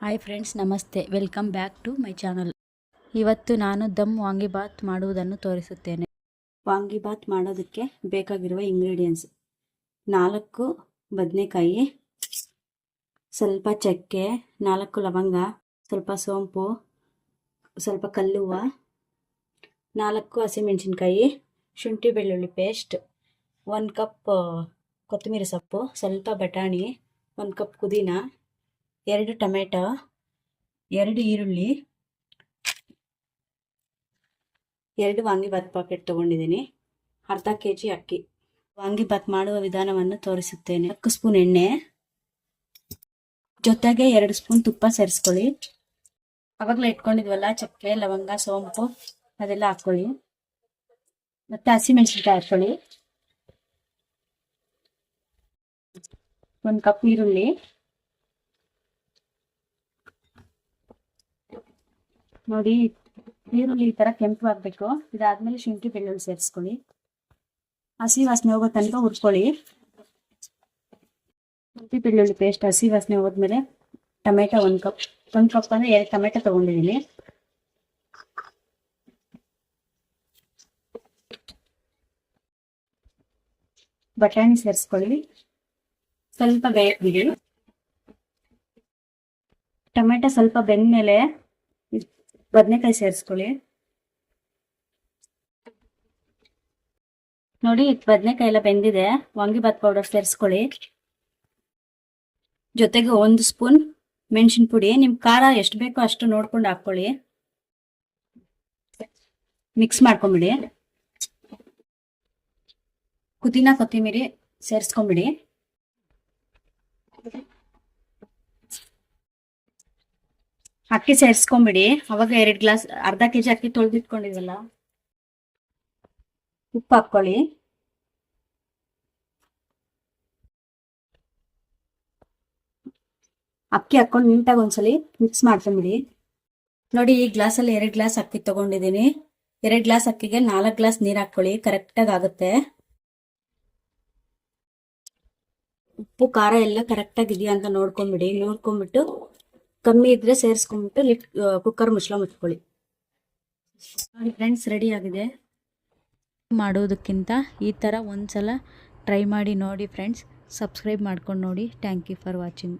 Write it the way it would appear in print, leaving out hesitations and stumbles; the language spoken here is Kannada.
ಹಾಯ್ ಫ್ರೆಂಡ್ಸ್, ನಮಸ್ತೆ. Welcome back to my channel. ಇವತ್ತು ನಾನು ದಮ್ ವಾಂಗಿಬಾತ್ ಮಾಡುವುದನ್ನು ತೋರಿಸುತ್ತೇನೆ. ವಾಂಗಿಬಾತ್ ಮಾಡೋದಕ್ಕೆ ಬೇಕಾಗಿರುವ ಇಂಗ್ರೀಡಿಯೆಂಟ್ಸ್: 4 ಬದನೆಕಾಯಿ, ಸ್ವಲ್ಪ ಚಕ್ಕೆ, 4 ಲವಂಗ, ಸ್ವಲ್ಪ ಸೋಂಪು, ಸ್ವಲ್ಪ ಕಲ್ಲುವ, 4 ಹಸಿಮೆಣಸಿನ್ಕಾಯಿ, ಶುಂಠಿ ಬೆಳ್ಳುಳ್ಳಿ ಪೇಸ್ಟ್, 1 ಕಪ್ ಕೊತ್ತಂಬರಿ ಸೊಪ್ಪು, ಸ್ವಲ್ಪ ಬಟಾಣಿ, 1 ಕಪ್ ಪುದೀನ, 2 ಟೊಮೆಟೊ, 2 ಈರುಳ್ಳಿ, 2 ವಾಂಗಿಬಾತ್ ಪಾಕೆಟ್ ತೊಗೊಂಡಿದ್ದೀನಿ, ಅರ್ಧ kg ಅಕ್ಕಿ. ವಾಂಗಿಬಾತ್ ಮಾಡುವ ವಿಧಾನವನ್ನು ತೋರಿಸುತ್ತೇನೆ. 4 ಸ್ಪೂನ್ ಎಣ್ಣೆ, ಜೊತೆಗೆ 2 ಸ್ಪೂನ್ ತುಪ್ಪ ಸೇರಿಸ್ಕೊಳ್ಳಿ. ಅವಾಗಲೇ ಇಟ್ಕೊಂಡಿದ್ವಲ್ಲ ಚಕ್ಕೆ, ಲವಂಗ, ಸೋಂಪು ಅದೆಲ್ಲ ಹಾಕ್ಕೊಳ್ಳಿ. ಮತ್ತೆ ಹಸಿಮೆಣಸಿನ್ಕಾಯಿ ಹಾಕ್ಕೊಳ್ಳಿ. 1 ಕಪ್ ಈರುಳ್ಳಿ, ನೋಡಿ ಈರುಳ್ಳಿ ಈ ತರ ಕೆಂಪು ಆಗ್ಬೇಕು. ಇದಾದ್ಮೇಲೆ ಶುಂಠಿ ಬೆಳ್ಳುಳ್ಳಿ ಸೇರಿಸ್ಕೊಳ್ಳಿ. ಹಸಿ ವಾಸನೆ ಹೋಗೋ ತನಕ ಹುರ್ಕೊಳ್ಳಿ. ಶುಂಠಿ ಬೆಳ್ಳುಳ್ಳಿ ಪೇಸ್ಟ್ ಹಸಿ ವಾಸನೆ ಹೋದ್ಮೇಲೆ ಟೊಮೆಟೊ 1 ಕಪ್ ಅಂದ್ರೆ 2 ಟೊಮೆಟೊ ತಗೊಂಡಿದ್ದೀನಿ. ಬಟಾಣಿ ಸೇರಿಸ್ಕೊಳ್ಳಿ. ಸ್ವಲ್ಪ ಬೇಯಿಸ್ಬಿಡಿ. ಟೊಮೆಟೊ ಸ್ವಲ್ಪ ಬೆಂದ್ಮೇಲೆ ಬದನೆಕಾಯಿ ಸೇರಿಸ್ಕೊಳ್ಳಿ. ನೋಡಿ ಬದನೆಕಾಯಿ ಎಲ್ಲ ಬೆಂದಿದೆ. ವಾಂಗಿಬಾತ್ ಪೌಡರ್ ಸೇರಿಸ್ಕೊಳ್ಳಿ. ಜೊತೆಗೆ 1 ಸ್ಪೂನ್ ಮೆಣಸಿನ ಪುಡಿ. ನಿಮ್ ಖಾರ ಎಷ್ಟು ಬೇಕೋ ಅಷ್ಟು ನೋಡ್ಕೊಂಡು ಹಾಕೊಳ್ಳಿ. ಮಿಕ್ಸ್ ಮಾಡ್ಕೊಂಬಿಡಿ. ಪುದೀನ ಕೊತ್ತಂಬರಿ ಸೇರಿಸ್ಕೊಂಬಿಡಿ. ಅಕ್ಕಿ ಸೇರಿಸ್ಕೊಂಬಿಡಿ. ಅವಾಗ 2 ಗ್ಲಾಸ್ ಅರ್ಧ kg ಅಕ್ಕಿ ತೊಳೆದಿಟ್ಕೊಂಡಿದ್ವಲ್ಲ, ಉಪ್ಪು ಹಾಕೊಳ್ಳಿ. ಅಕ್ಕಿ ಹಾಕೊಂಡು ನೀಟಾಗಿ ಒಂದ್ಸಲಿ ಮಿಕ್ಸ್ ಮಾಡ್ಕೊಂಬಿಡಿ. ನೋಡಿ ಈ ಗ್ಲಾಸಲ್ಲಿ 2 ಗ್ಲಾಸ್ ಅಕ್ಕಿ ತಗೊಂಡಿದ್ದೀನಿ. 2 ಗ್ಲಾಸ್ ಅಕ್ಕಿಗೆ 4 ಗ್ಲಾಸ್ ನೀರ್ ಹಾಕೊಳ್ಳಿ. ಕರೆಕ್ಟಾಗಿ ಆಗುತ್ತೆ. ಉಪ್ಪು ಖಾರ ಎಲ್ಲ ಕರೆಕ್ಟಾಗಿ ಇದೆಯಾ ಅಂತ ನೋಡ್ಕೊಂಬಿಡಿ. ನೋಡ್ಕೊಂಡ್ಬಿಟ್ಟು ಕಮ್ಮಿ ಇದ್ರೆ ಸೇರಿಸ್ಕೊಂಡ್ಬಿಟ್ಟು ಕುಕ್ಕರ್ ಮುಚ್ಚಳ ಮುಚ್ಕೊಳ್ಳಿ. ನೋಡಿ ಫ್ರೆಂಡ್ಸ್, ರೆಡಿ ಆಗಿದೆ. ಮಾಡೋದಕ್ಕಿಂತ ಈ ಥರ ಒಂದ್ಸಲ ಟ್ರೈ ಮಾಡಿ ನೋಡಿ ಫ್ರೆಂಡ್ಸ್. ಸಬ್ಸ್ಕ್ರೈಬ್ ಮಾಡ್ಕೊಂಡು ನೋಡಿ. Thank you for watching.